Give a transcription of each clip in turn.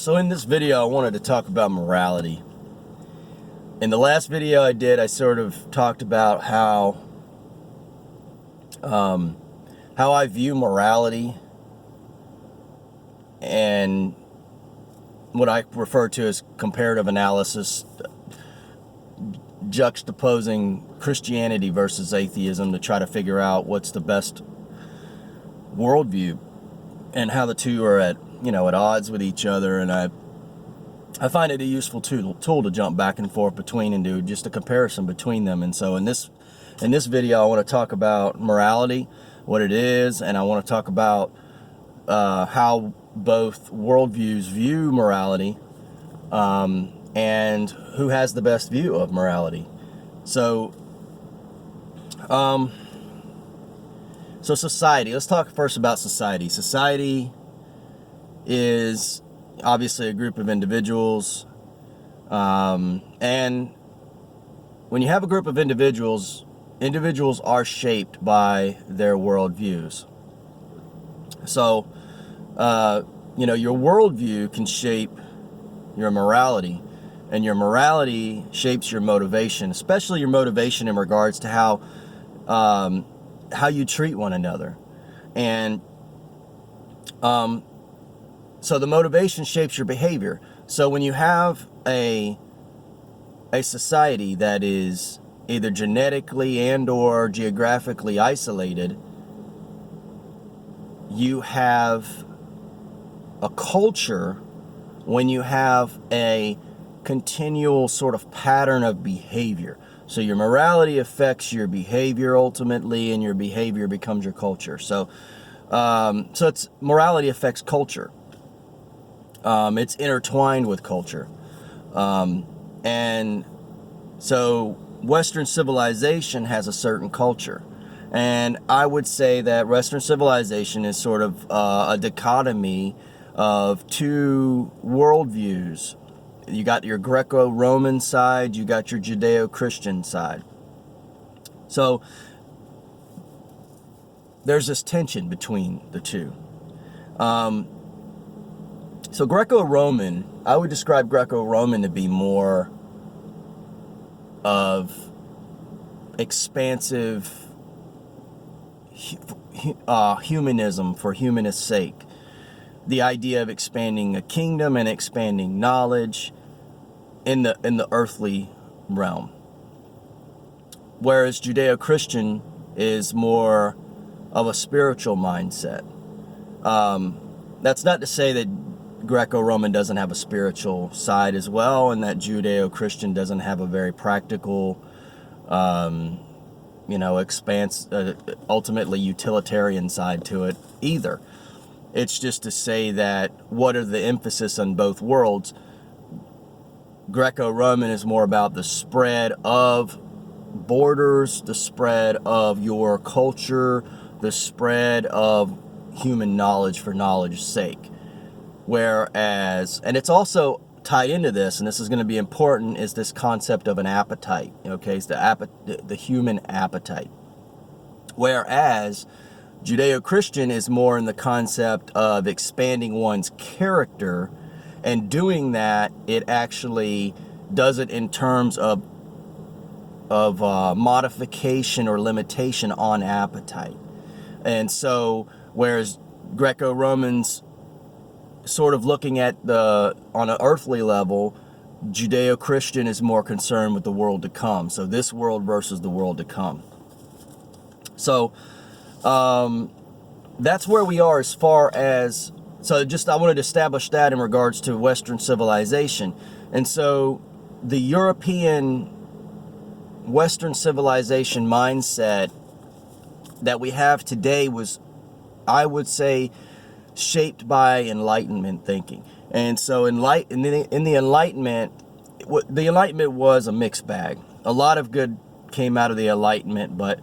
So in this video, I wanted to talk about morality. In the last video I did, I sort of talked about how I view morality and what I refer to as comparative analysis, juxtaposing Christianity versus atheism to try to figure out what's the best worldview and how the two are at odds with each other. And I find it a useful tool to jump back and forth between and do just a comparison between them. And so in this video, I want to talk about morality, what it is, and I want to talk about how both worldviews view morality, and who has the best view of morality. So society. Let's talk first about society. Society is obviously a group of individuals, and when you have a group of individuals are shaped by their worldviews. So your worldview can shape your morality, and your morality shapes your motivation, especially your motivation in regards to how you treat one another. And so the motivation shapes your behavior. So when you have a society that is either genetically and or geographically isolated, you have a culture when you have a continual sort of pattern of behavior. So your morality affects your behavior ultimately, and your behavior becomes your culture. So it's morality affects culture. It's intertwined with culture. And so Western civilization has a certain culture. And I would say that Western civilization is sort of a dichotomy of two worldviews. You got your Greco-Roman side, you got your Judeo-Christian side. So there's this tension between the two. So Greco-Roman, I would describe Greco-Roman to be more of expansive humanism for humanist's sake. The idea of expanding a kingdom and expanding knowledge in the earthly realm. Whereas Judeo-Christian is more of a spiritual mindset. That's not to say that Greco-Roman doesn't have a spiritual side as well, and that Judeo-Christian doesn't have a very practical, ultimately utilitarian side to it either. It's just to say that what are the emphasis on both worlds? Greco-Roman is more about the spread of borders, the spread of your culture, the spread of human knowledge for knowledge's sake. Whereas, and it's also tied into this, and this is going to be important, is this concept of an appetite. Okay, it's the human appetite. Whereas Judeo-Christian is more in the concept of expanding one's character, and doing that, it actually does it in terms of modification or limitation on appetite. And so, whereas Greco-Romans sort of looking at on an earthly level, Judeo-Christian is more concerned with the world to come. So this world versus the world to come. So that's where we are as far as, I wanted to establish that in regards to Western civilization. And so the European Western civilization mindset that we have today was, I would say, shaped by Enlightenment thinking. And so in the Enlightenment, the Enlightenment was a mixed bag. A lot of good came out of the Enlightenment, but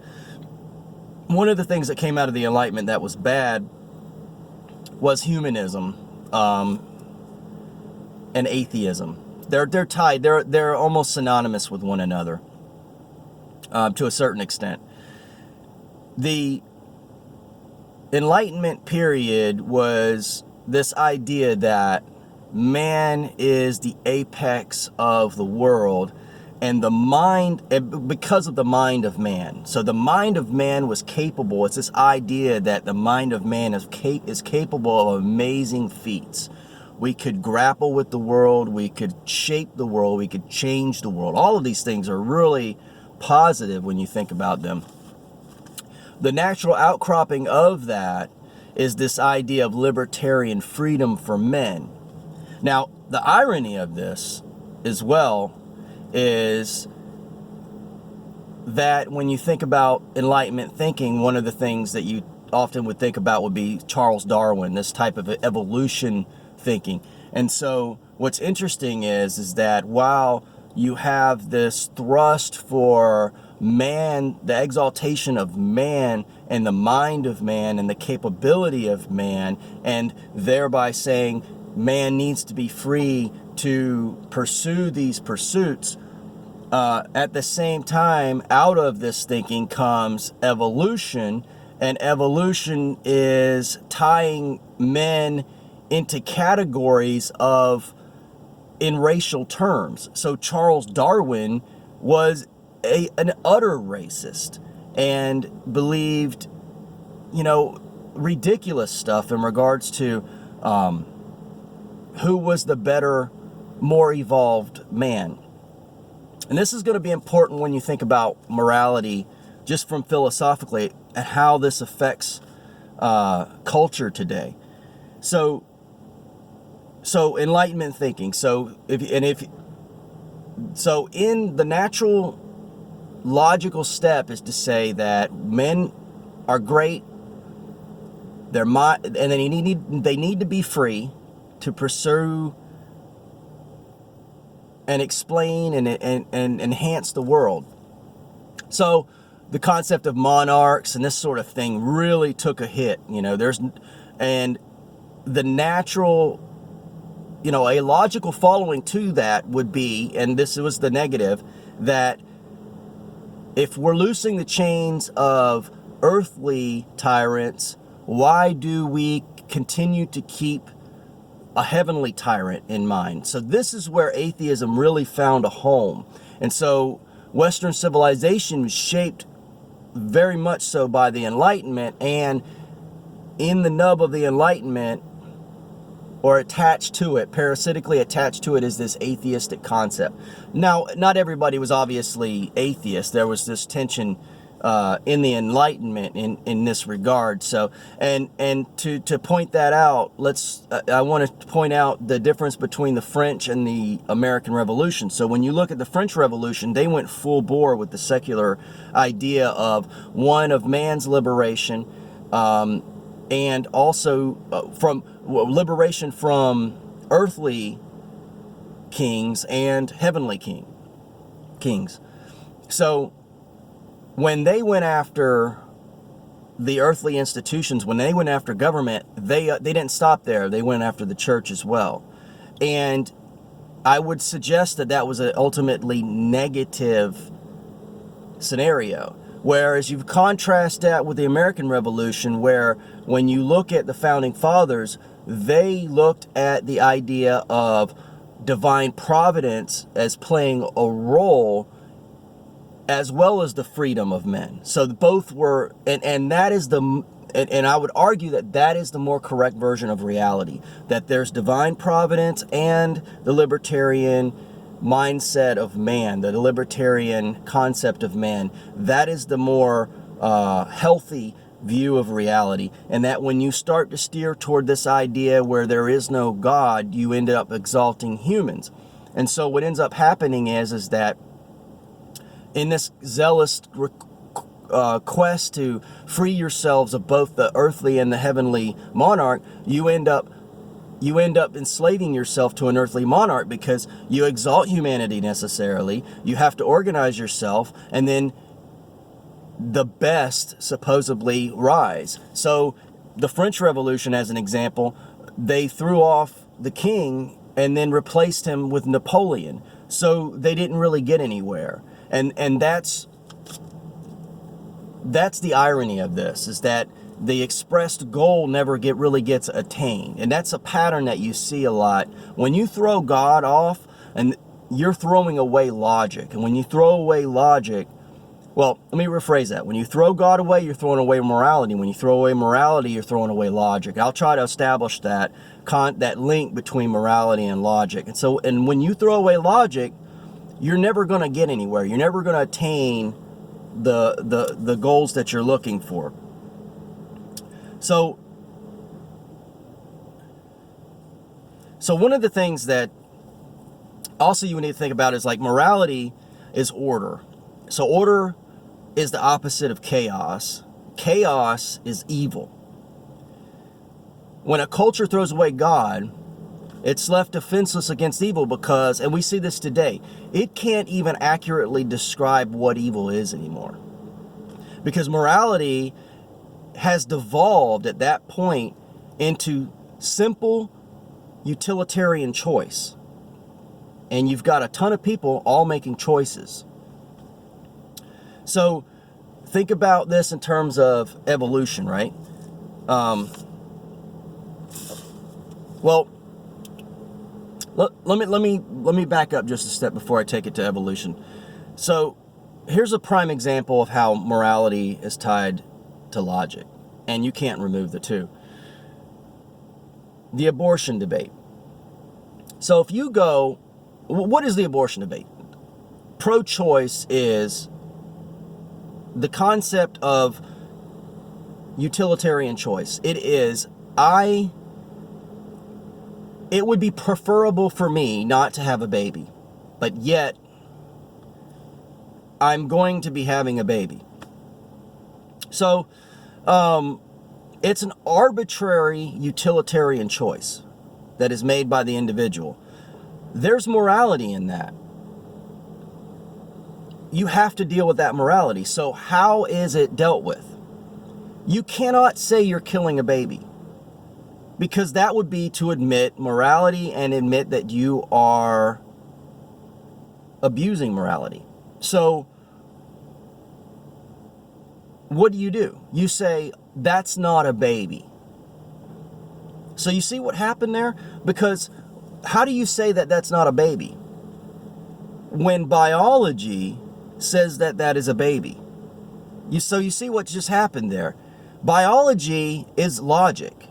one of the things that came out of the Enlightenment that was bad was humanism and atheism. They're tied. They're almost synonymous with one another to a certain extent. The Enlightenment period was this idea that man is the apex of the world, and the mind, because of the mind of man. So the mind of man was capable. It's this idea that the mind of man is capable of amazing feats. We could grapple with the world, we could shape the world, we could change the world. All of these things are really positive when you think about them. The natural outcropping of that is this idea of libertarian freedom for men. Now, the irony of this as well is that when you think about Enlightenment thinking, one of the things that you often would think about would be Charles Darwin, this type of evolution thinking. And so what's interesting is that while you have this thrust for man, the exaltation of man and the mind of man and the capability of man, and thereby saying man needs to be free to pursue these pursuits, at the same time, out of this thinking comes evolution, and evolution is tying men into categories in racial terms. So Charles Darwin was an utter racist and believed, ridiculous stuff in regards to who was the better, more evolved man. And this is going to be important when you think about morality, just from philosophically, and how this affects culture today. So Enlightenment thinking. So in the natural logical step is to say that men are great. And they need to be free to pursue and explain and enhance the world. So the concept of monarchs and this sort of thing really took a hit. And the natural, a logical following to that would be, and this was the negative, that if we're loosing the chains of earthly tyrants, why do we continue to keep a heavenly tyrant in mind? So this is where atheism really found a home. And so Western civilization was shaped very much so by the Enlightenment, and in the nub of the Enlightenment, or attached to it, parasitically attached to it, is this atheistic concept. Now, not everybody was obviously atheist. There was this tension in the Enlightenment in this regard. So, and to point that out, I want to point out the difference between the French and the American Revolution. So when you look at the French Revolution, they went full bore with the secular idea of man's liberation, and also from liberation from earthly kings and heavenly kings. So when they went after the earthly institutions, when they went after government, they didn't stop there. They went after the church as well. And I would suggest that was an ultimately negative scenario. Whereas you contrast that with the American Revolution, where when you look at the Founding Fathers, they looked at the idea of divine providence as playing a role, as well as the freedom of men. So both were, and that is and I would argue that is the more correct version of reality, that there's divine providence and the libertarian mindset of man, the libertarian concept of man. That is the more healthy view of reality, and that when you start to steer toward this idea where there is no God, you end up exalting humans. And so what ends up happening is that in this zealous quest to free yourselves of both the earthly and the heavenly monarch, you end up enslaving yourself to an earthly monarch, because you exalt humanity necessarily. You have to organize yourself, and then the best supposedly rise. So the French Revolution, as an example, they threw off the king and then replaced him with Napoleon. So they didn't really get anywhere. And that's the irony of this, is that the expressed goal never really gets attained. And that's a pattern that you see a lot. When you throw God off, and you're throwing away logic. And when you throw away logic, well, let me rephrase that. When you throw God away, you're throwing away morality. When you throw away morality, you're throwing away logic. I'll try to establish that link between morality and logic. And when you throw away logic, you're never going to get anywhere. You're never going to attain the goals that you're looking for. So one of the things that also you need to think about is like morality is order. So order is the opposite of chaos. Chaos is evil. When a culture throws away God, it's left defenseless against evil because, and we see this today, it can't even accurately describe what evil is anymore. Because morality has devolved at that point into simple utilitarian choice. And you've got a ton of people all making choices. So think about this in terms of evolution, right? Well, let me back up just a step before I take it to evolution. So here's a prime example of how morality is tied to logic, and you can't remove the two. The abortion debate. So if you go, what is the abortion debate? Pro-choice is the concept of utilitarian choice. It is, it would be preferable for me not to have a baby, but yet I'm going to be having a baby. So it's an arbitrary utilitarian choice that is made by the individual. There's morality in that. You have to deal with that morality. So how is it dealt with? You cannot say you're killing a baby, because that would be to admit morality and admit that you are abusing morality. So what do? You say, that's not a baby. So you see what happened there? Because how do you say that that's not a baby when biology says that that is a baby? So you see what just happened there. Biology is logic.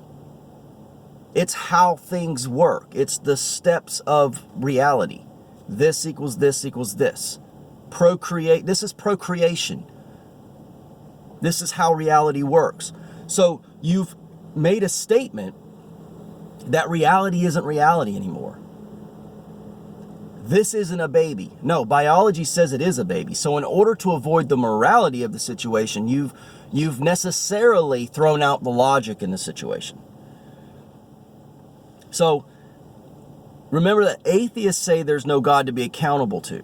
It's how things work. It's the steps of reality. This equals this equals this. Procreate. This is procreation. This is how reality works. So you've made a statement that reality isn't reality anymore. This isn't a baby. No, biology says it is a baby. So in order to avoid the morality of the situation, you've necessarily thrown out the logic in the situation. So remember that atheists say there's no God to be accountable to.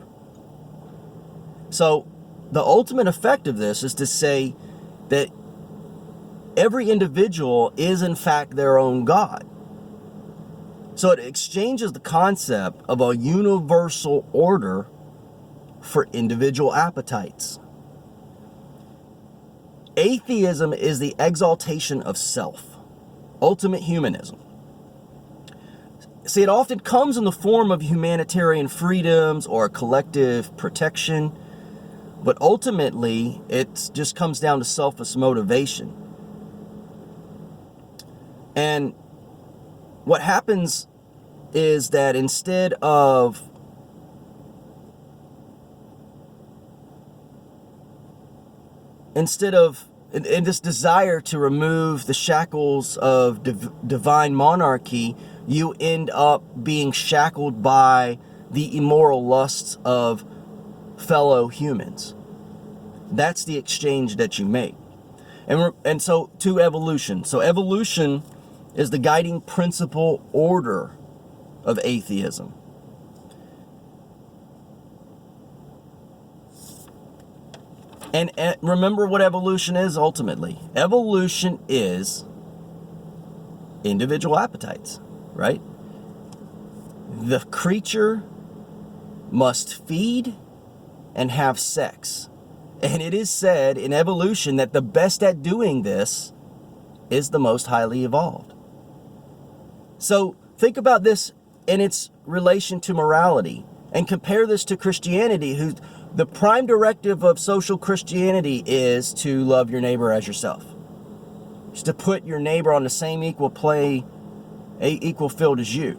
So the ultimate effect of this is to say that every individual is in fact their own God. So it exchanges the concept of a universal order for individual appetites. Atheism is the exaltation of self, ultimate humanism. See, it often comes in the form of humanitarian freedoms or collective protection, but ultimately it just comes down to selfish motivation. And what happens is that instead of in this desire to remove the shackles of divine monarchy, you end up being shackled by the immoral lusts of fellow humans. That's the exchange that you make. And so to evolution. So evolution is the guiding principle order of atheism. And remember what evolution is ultimately. Evolution is individual appetites, right? The creature must feed and have sex. And it is said in evolution that the best at doing this is the most highly evolved. So think about this in its relation to morality, and compare this to Christianity, who the prime directive of social Christianity is to love your neighbor as yourself. It's to put your neighbor on the same equal field as you.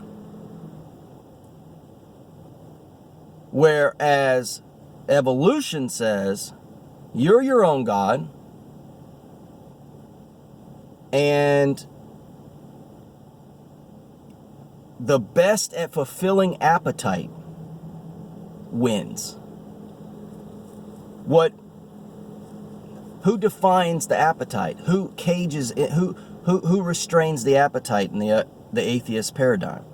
Whereas evolution says you're your own God, and the best at fulfilling appetite wins. Who defines the appetite? Who cages it? Who restrains the appetite in the atheist paradigm?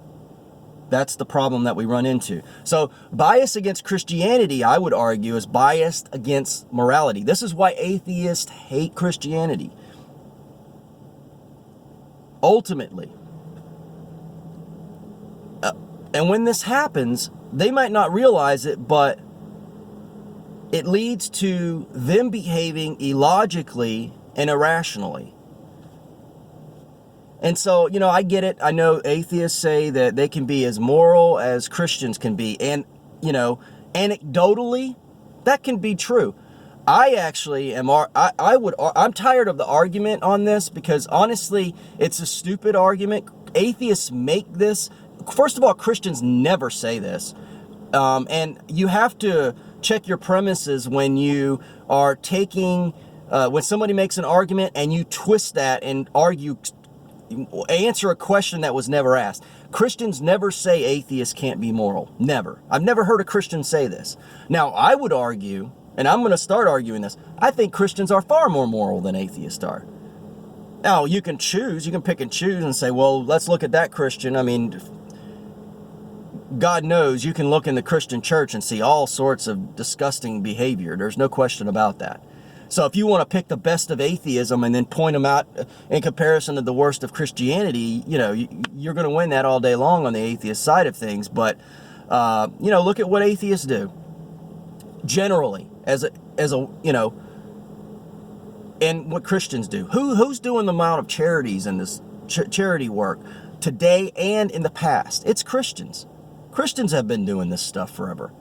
That's the problem that we run into. So bias against Christianity, I would argue, is biased against morality. This is why atheists hate Christianity. Ultimately. And when this happens, they might not realize it, but it leads to them behaving illogically and irrationally. And so, I get it. I know atheists say that they can be as moral as Christians can be. And, anecdotally, that can be true. I actually am, I'm tired of the argument on this, because honestly, it's a stupid argument. Atheists make this. First of all, Christians never say this. And you have to check your premises when you are taking, when somebody makes an argument and you twist that and answer a question that was never asked. Christians never say atheists can't be moral. Never. I've never heard a Christian say this. Now, I would argue, and I'm going to start arguing this, I think Christians are far more moral than atheists are. Now, you can pick and choose and say, well, let's look at that Christian. I mean, God knows you can look in the Christian church and see all sorts of disgusting behavior. There's no question about that. So if you want to pick the best of atheism and then point them out in comparison to the worst of Christianity, you're going to win that all day long on the atheist side of things. But, look at what atheists do. Generally, as a and what Christians do. Who's doing the amount of charities in this charity work today and in the past? It's Christians. Christians have been doing this stuff forever.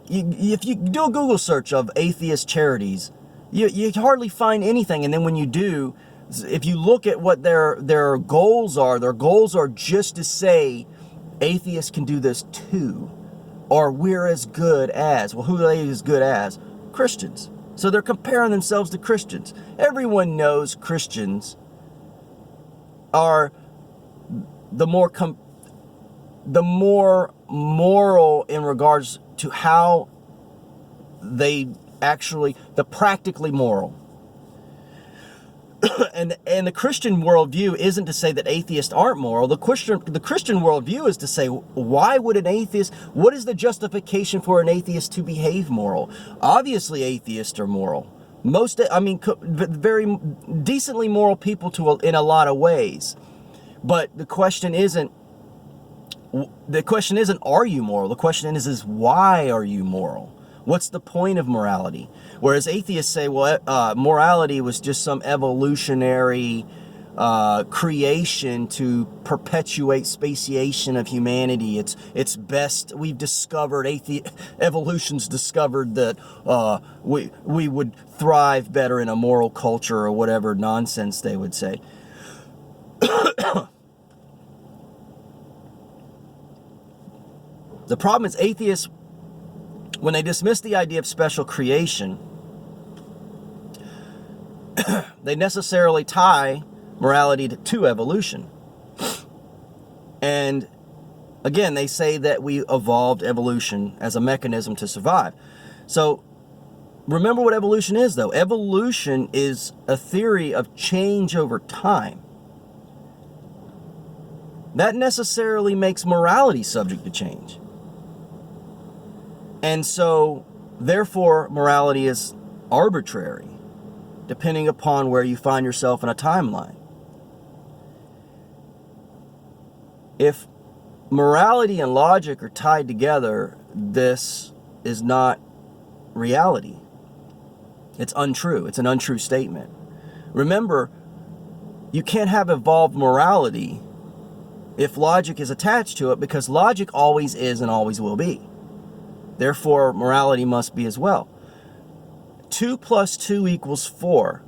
If you do a Google search of atheist charities, you hardly find anything. And then when you do, if you look at what their goals are just to say atheists can do this too, or we're as good as. Well, who are they as good as? Christians. So they're comparing themselves to Christians. Everyone knows Christians are the more moral in regards to how they the practically moral. and the Christian worldview isn't to say that atheists aren't moral. The Christian worldview is to say, why would what is the justification for an atheist to behave moral? Obviously atheists are moral. Very decently moral people in a lot of ways. But the question isn't, are you moral? The question is why are you moral? What's the point of morality? Whereas atheists say, well, morality was just some evolutionary creation to perpetuate speciation of humanity. It's best. We've discovered, evolution's discovered that we would thrive better in a moral culture, or whatever nonsense they would say. The problem is atheists, when they dismiss the idea of special creation, they necessarily tie morality to evolution. And again, they say that we evolved evolution as a mechanism to survive. So remember what evolution is, though. Evolution is a theory of change over time. That necessarily makes morality subject to change. And so, therefore, morality is arbitrary, depending upon where you find yourself in a timeline. If morality and logic are tied together, this is not reality. It's untrue. It's an untrue statement. Remember, you can't have evolved morality if logic is attached to it, because logic always is and always will be. Therefore, morality must be as well. 2 plus 2 equals 4.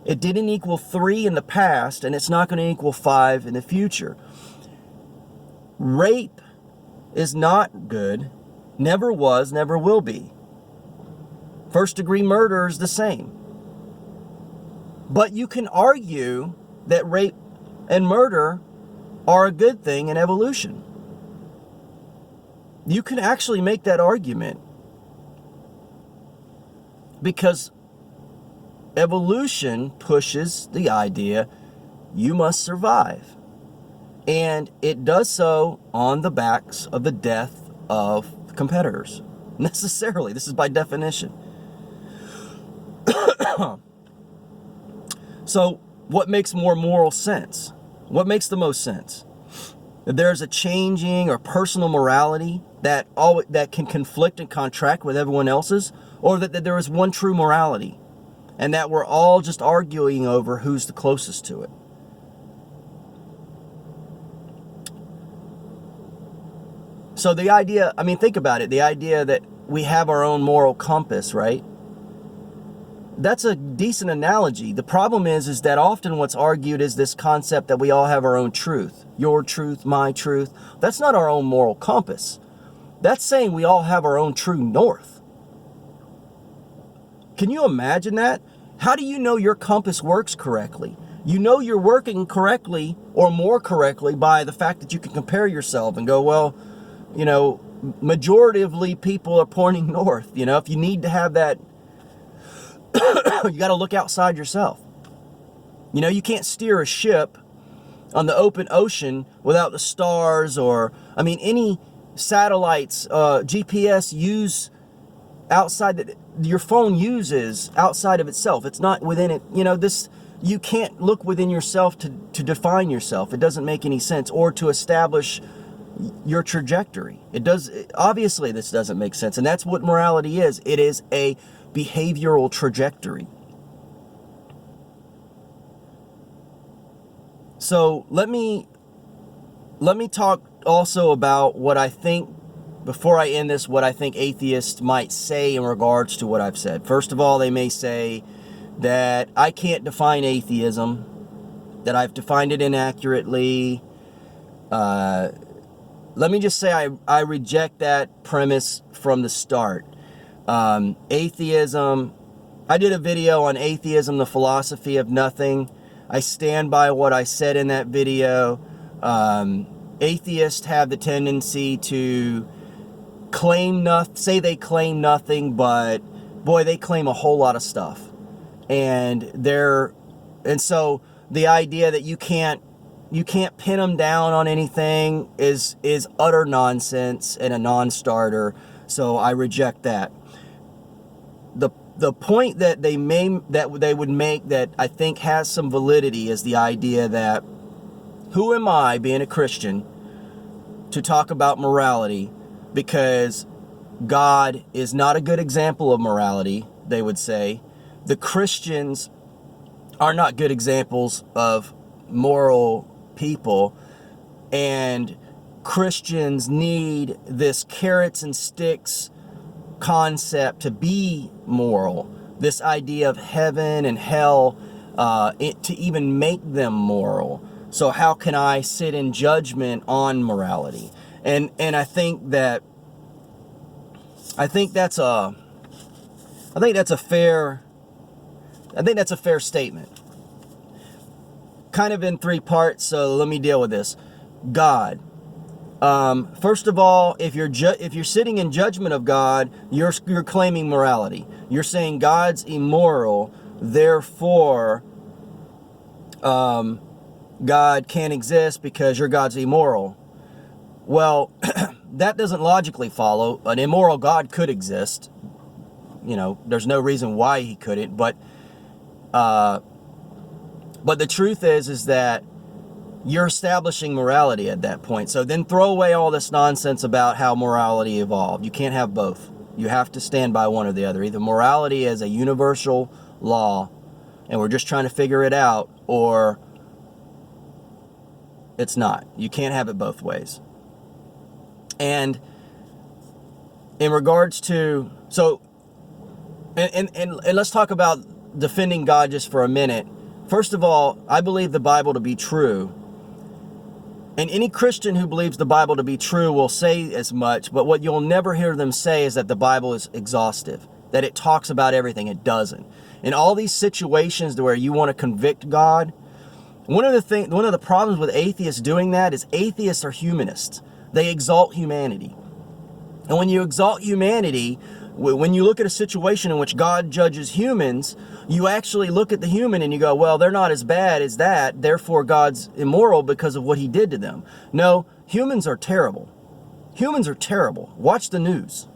It didn't equal 3 in the past, and it's not going to equal 5 in the future. Rape is not good, never was, never will be. First-degree murder is the same. But you can argue that rape and murder are a good thing in evolution. You can actually make that argument, because evolution pushes the idea you must survive. And it does so on the backs of the death of competitors. Necessarily. This is by definition. So, what makes more moral sense? What makes the most sense? That there's a changing or personal morality that can conflict and contract with everyone else's, or that there is one true morality, and that we're all just arguing over who's the closest to it. So the idea, I mean, think about it, the idea that we have our own moral compass, right? That's a decent analogy. The problem is that often what's argued is this concept that we all have our own truth. Your truth, my truth. That's not our own moral compass. That's saying we all have our own true north. Can you imagine that? How do you know your compass works correctly? You know you're working correctly or more correctly by the fact that you can compare yourself and go, well, you know, majoritively people are pointing north. You know, if you need to have that, you got to look outside yourself. You know, you can't steer a ship on the open ocean without the stars, or, I mean, any satellites, GPS use outside that your phone uses outside of itself. It's not within it. You know, this, you can't look within yourself to define yourself. It doesn't make any sense, or to establish your trajectory. It does. Obviously, this doesn't make sense. And that's what morality is. It is a behavioral trajectory. So let me talk also about what I think, before I end this, what I think atheists might say in regards to what I've said. First of all, they may say that I can't define atheism, that I've defined it inaccurately. Let me just say I reject that premise from the start. Atheism, I did a video on atheism, the philosophy of nothing. I stand by what I said in that video. Atheists have the tendency to say they claim nothing, but boy, they claim a whole lot of stuff. And so the idea that you can't pin them down on anything is utter nonsense and a non-starter. So I reject that. The point that they would make that I think has some validity is the idea that, who am I, being a Christian, to talk about morality, because God is not a good example of morality, they would say. The Christians are not good examples of moral people, and Christians need this carrots and sticks concept to be moral, this idea of heaven and hell, to even make them moral. So how can I sit in judgment on morality? And I think that's a fair statement. Kind of in 3 parts, so let me deal with this. God. First of all, if you're sitting in judgment of God, you're claiming morality. You're saying God's immoral, therefore God can't exist because your God's immoral. Well, that doesn't logically follow. An immoral God could exist. You know, there's no reason why he couldn't, but the truth is that you're establishing morality at that point. So then throw away all this nonsense about how morality evolved. You can't have both. You have to stand by one or the other. Either morality is a universal law, and we're just trying to figure it out, or It's not. You can't have it both ways. And in regards to, so, and let's talk about defending God just for a minute. First of all, I believe the Bible to be true. And any Christian who believes the Bible to be true will say as much, but what you'll never hear them say is that the Bible is exhaustive, that it talks about everything. It doesn't. In all these situations where you want to convict God, one of the problems with atheists doing that is atheists are humanists. They exalt humanity. And when you exalt humanity, when you look at a situation in which God judges humans, you actually look at the human and you go, well, they're not as bad as that, therefore God's immoral because of what he did to them. No, humans are terrible. Humans are terrible. Watch the news.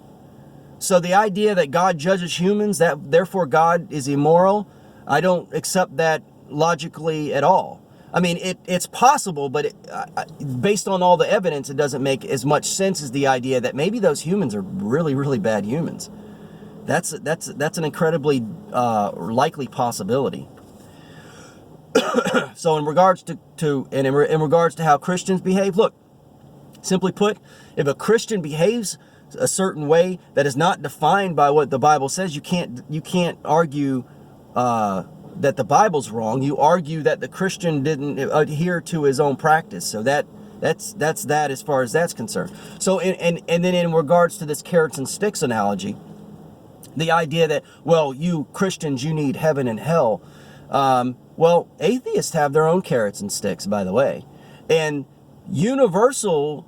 So the idea that God judges humans, that therefore God is immoral, I don't accept that logically at all. I mean, it's possible, but based on all the evidence, it doesn't make as much sense as the idea that maybe those humans are really, really bad humans. That's an incredibly likely possibility. So in regards in regards to how Christians behave, look, simply put, if a Christian behaves a certain way that is not defined by what the Bible says, you can't argue that the Bible's wrong. You argue that the Christian didn't adhere to his own practice. So that's that as far as that's concerned. So and then in regards to this carrots and sticks analogy, the idea that, well, you Christians, you need heaven and hell. Well, atheists have their own carrots and sticks, by the way. And universal,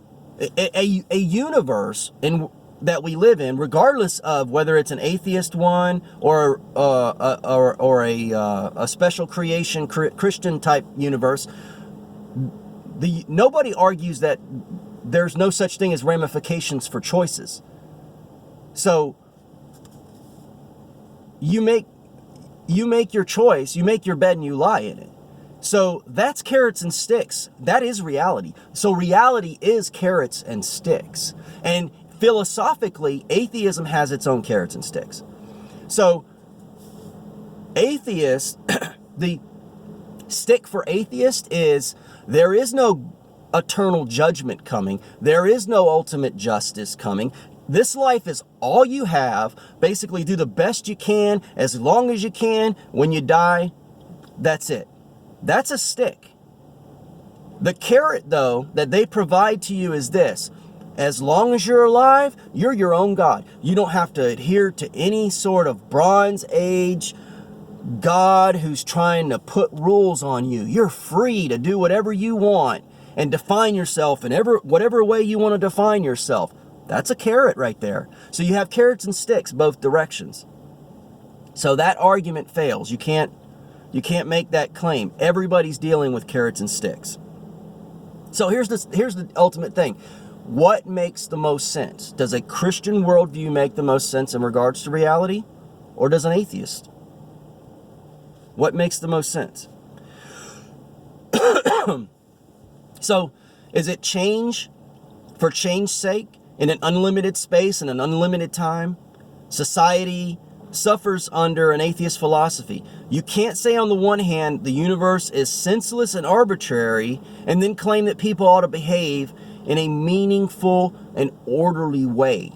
a universe that we live in, regardless of whether it's an atheist one or a special creation Christian type universe, nobody argues that there's no such thing as ramifications for choices. So you make your choice, you make your bed and you lie in it. So that's carrots and sticks. That is reality. So reality is carrots and sticks. And philosophically, atheism has its own carrots and sticks. So atheist, the stick for atheist is there is no eternal judgment coming. There is no ultimate justice coming. This life is all you have. Basically, do the best you can, as long as you can. When you die, that's it. That's a stick. The carrot, though, that they provide to you is this. As long as you're alive, you're your own God. You don't have to adhere to any sort of Bronze Age God who's trying to put rules on you. You're free to do whatever you want and define yourself in whatever way you want to define yourself. That's a carrot right there. So you have carrots and sticks both directions. So that argument fails. You can't make that claim. Everybody's dealing with carrots and sticks. So here's the ultimate thing. What makes the most sense? Does a Christian worldview make the most sense in regards to reality? Or does an atheist? What makes the most sense? So, is it change for change's sake in an unlimited space and an unlimited time? Society suffers under an atheist philosophy. You can't say on the one hand the universe is senseless and arbitrary and then claim that people ought to behave in a meaningful and orderly way.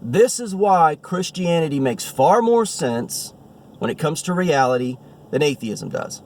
This is why Christianity makes far more sense when it comes to reality than atheism does.